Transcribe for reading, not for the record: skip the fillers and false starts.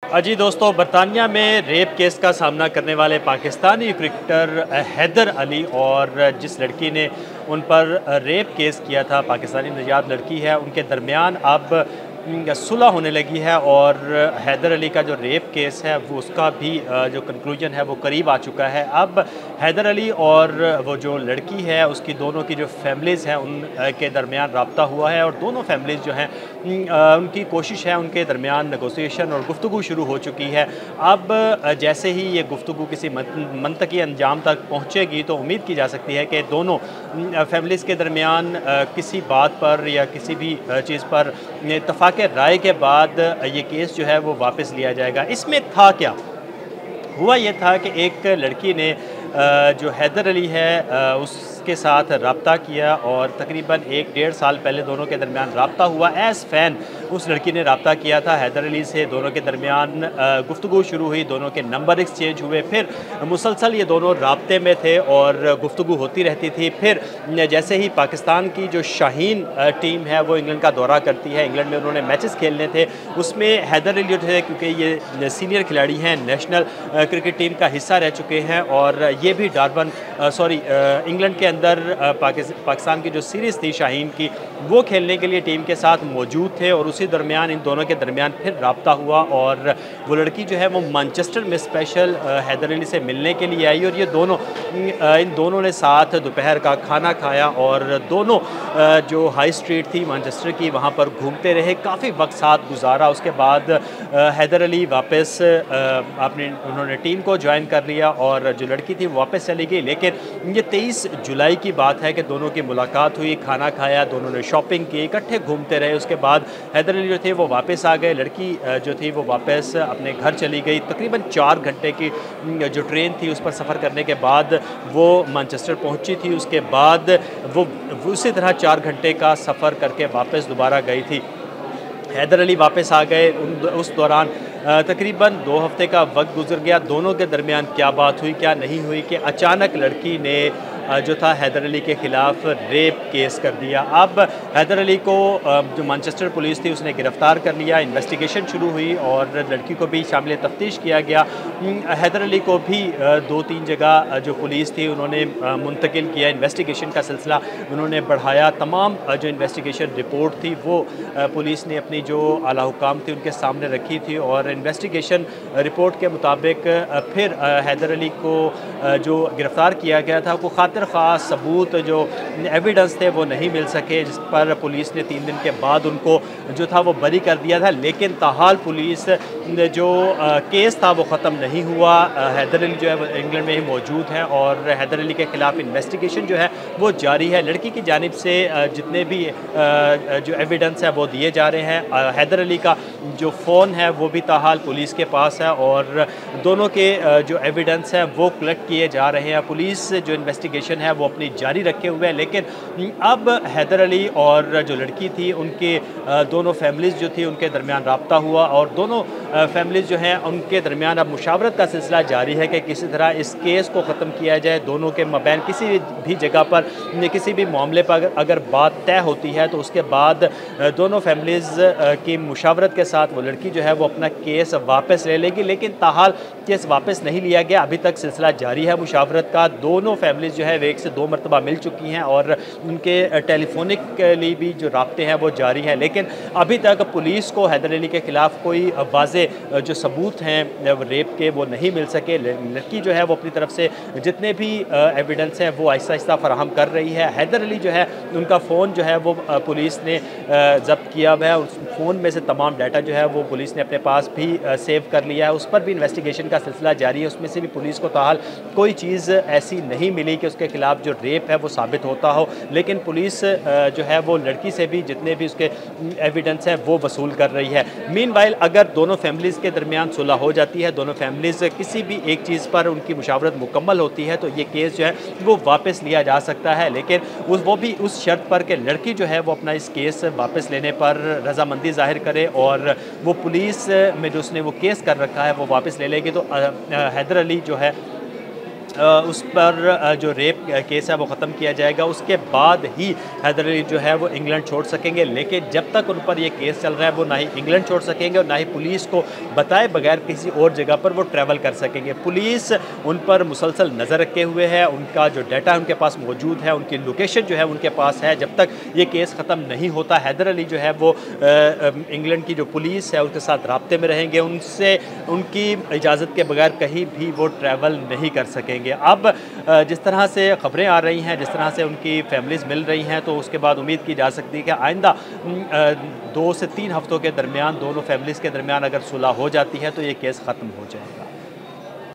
जी दोस्तों, बरतानिया में रेप केस का सामना करने वाले पाकिस्तानी क्रिकेटर हैदर अली और जिस लड़की ने उन पर रेप केस किया था, पाकिस्तानी नजात लड़की है, उनके दरमियान अब सुलह होने लगी है। और हैदर अली का जो रेप केस है वो उसका भी जो कंक्लूजन है वो करीब आ चुका है। अब हैदर अली और वो जो लड़की है उसकी दोनों की जो फैमिलीज़ हैं उन के दरमियान रब्ता हुआ है और दोनों फैमिलीज़ जो हैं उनकी कोशिश है, उनके दरमियान नेगोशिएशन और गुफ्तगू शुरू हो चुकी है। अब जैसे ही ये गुफ्तगू किसी मंतकी अंजाम तक पहुँचेगी तो उम्मीद की जा सकती है कि दोनों फैमिलीज़ के दरमियान किसी बात पर या किसी भी चीज़ पर इत्तफ़ाक़ राय के बाद ये केस जो है वो वापस लिया जाएगा। इसमें था क्या? हुआ ये था कि एक लड़की ने जो हैदर अली है उसके साथ रब्ता किया और तकरीबन 1 डेढ़ साल पहले दोनों के दरमियान रब्ता हुआ। एज़ फ़ैन उस लड़की ने रब्ता किया था हैदर अली से, दोनों के दरमियान गुफ्तगू शुरू हुई, दोनों के नंबर एक्सचेंज हुए, फिर मुसलसल ये दोनों राब्ते में थे और गुफ्तगू होती रहती थी। फिर जैसे ही पाकिस्तान की जो शाहीन टीम है वो इंग्लैंड का दौरा करती है, इंग्लैंड में उन्होंने मैचेस खेलने थे, उसमें हैदर अली थे क्योंकि ये सीनियर खिलाड़ी हैं, नेशनल क्रिकेट टीम का हिस्सा रह चुके हैं और ये भी इंग्लैंड के अंदर पाकिस्तान की जो सीरीज़ थी शाहीन की वो खेलने के लिए टीम के साथ मौजूद थे। और उसी दरमियान इन दोनों के दरमियान फिर रब्ता हुआ और वो लड़की जो है वो मैनचेस्टर में स्पेशल हैदर अली से मिलने के लिए आई और ये दोनों इन दोनों ने साथ दोपहर का खाना खाया और दोनों जो हाई स्ट्रीट थी मैनचेस्टर की वहाँ पर घूमते रहे, काफ़ी वक्त साथ गुजारा। उसके बाद हैदर अली वापस उन्होंने टीम को ज्वाइन कर लिया और जो लड़की थी वो वापस चली गई। लेकिन ये 23 जुलाई की बात है कि दोनों की मुलाकात हुई, खाना खाया, दोनों ने शॉपिंग की, इकट्ठे घूमते रहे। उसके बाद हैदर अली जो थे वो वापस आ गए, लड़की जो थी वो वापस अपने घर चली गई। तकरीबन 4 घंटे की जो ट्रेन थी उस पर सफ़र करने के बाद वो मैनचेस्टर पहुंची थी। उसके बाद वो उसी तरह 4 घंटे का सफ़र करके वापस दोबारा गई थी। हैदर अली वापस आ गए। उस दौरान तकरीबन 2 हफ्ते का वक्त गुजर गया। दोनों के दरमियान क्या बात हुई क्या नहीं हुई कि अचानक लड़की ने जो था हैदर अली के ख़िलाफ़ रेप केस कर दिया। अब हैदर अली को जो मैनचेस्टर पुलिस थी उसने गिरफ़्तार कर लिया, इन्वेस्टिगेशन शुरू हुई और लड़की को भी शामिल तफ्तीश किया गया। हैदर अली को भी 2-3 जगह जो पुलिस थी उन्होंने मुंतकिल किया, इन्वेस्टिगेशन का सिलसिला उन्होंने बढ़ाया। तमाम जो इन्वेस्टिगेशन रिपोर्ट थी वो पुलिस ने अपनी जो आला हुकाम थी उनके सामने रखी थी और इन्वेस्टिगेशन रिपोर्ट के मुताबिक फिर हैदर अली को जो गिरफ़्तार किया गया था वो खातिर ख़ास सबूत जो एविडेंस थे वो नहीं मिल सके, जिस पर पुलिस ने 3 दिन के बाद उनको जो था वो बरी कर दिया था। लेकिन ताहाल पुलिस जो केस था वो ख़त्म नहीं हुआ। हैदर अली जो है वो इंग्लैंड में ही मौजूद हैं और हैदर अली के ख़िलाफ़ इन्वेस्टिगेशन जो है वो जारी है। लड़की की जानिब से जितने भी जो एविडेंस है वो दिए जा रहे हैं। हैदर अली का जो फ़ोन है वो भी ताहाल पुलिस के पास है और दोनों के जो एविडेंस है वो कलेक्ट किए जा रहे हैं। पुलिस जो इन्वेस्टिगेशन है वो अपनी जारी रखे हुए है। लेकिन अब हैदर अली और जो लड़की थी उनके दोनों फैमिलीज़ जो थी उनके दरमियान रब्ता हुआ और दोनों फैमिलीज़ जो हैं उनके दरमियान अब मुशावरत का सिलसिला जारी है कि किसी तरह इस केस को ख़त्म किया जाए। दोनों के मबैन किसी भी जगह पर किसी भी मामले पर अगर बात तय होती है तो उसके बाद दोनों फैमिलीज़ की मुशावरत के साथ वो लड़की जो है वो अपना केस वापस ले लेगी। लेकिन ताहाल केस वापस नहीं लिया गया, अभी तक सिलसिला जारी है मुशावरत का। दोनों फैमिलीज़ जो है 1 से 2 मरतबा मिल चुकी हैं और उनके टेलीफोनिकली भी जो राब्ते हैं वो जारी हैं। लेकिन अभी तक पुलिस को हैदर अली के ख़िलाफ़ कोई वाज़े जो सबूत हैं रेप के वो नहीं मिल सके। लड़की जो है वो अपनी तरफ से जितने भी एविडेंस हैं वो आहिस्ता आहिस्ता फराहम कर रही है। हैदर अली जो है उनका फ़ोन जो है वो पुलिस ने ज़ब्त किया हुआ है। उस फ़ोन में से तमाम डाटा जो है वो पुलिस ने अपने पास भी सेव कर लिया है। उस पर भी इन्वेस्टिगेशन का सिलसिला जारी है। उसमें से भी पुलिस को ताहाल कोई चीज़ ऐसी नहीं मिली कि उसके खिलाफ जो रेप है वो साबित होता हो। लेकिन पुलिस जो है वो लड़की से भी जितने भी उसके एविडेंस है वो वसूल कर रही है। मीनवाइल अगर दोनों फैमिलीज़ के दरमियान सुलह हो जाती है, दोनों फैमिलीज़ किसी भी एक चीज़ पर उनकी मुशावरत मुकम्मल होती है तो ये केस जो है वो वापस लिया जा सकता है। लेकिन वो भी उस शर्त पर कि लड़की जो है वो अपना इस केस वापस लेने पर रजामंदी ज़ाहिर करे और वो पुलिस में जो उसने वो केस कर रखा है वो वापस ले लेगी। तो हैदर अली जो है उस पर जो रेप केस है वो ख़त्म किया जाएगा, उसके बाद ही हैदर अली जो है वो इंग्लैंड छोड़ सकेंगे। लेकिन जब तक उन पर ये केस चल रहा है वो ना ही इंग्लैंड छोड़ सकेंगे और ना ही पुलिस को बताए बगैर किसी और जगह पर वो ट्रैवल कर सकेंगे। पुलिस उन पर मुसलसल नज़र रखे हुए है, उनका जो डाटा उनके पास मौजूद है, उनकी लोकेशन जो है उनके पास है। जब तक ये केस ख़त्म नहीं होता हैदर अली जो है वो इंग्लैंड की जो पुलिस है उसके साथ राब्ते में रहेंगे, उनसे उनकी इजाज़त के बगैर कहीं भी वो ट्रैवल नहीं कर सकेंगे। अब जिस तरह से ख़बरें आ रही हैं, जिस तरह से उनकी फैमिलीज़ मिल रही हैं, तो उसके बाद उम्मीद की जा सकती है कि आइंदा 2 से 3 हफ्तों के दरमियान दोनों फैमिलीज़ के दरमियान अगर सुलह हो जाती है तो ये केस ख़त्म हो जाएगा।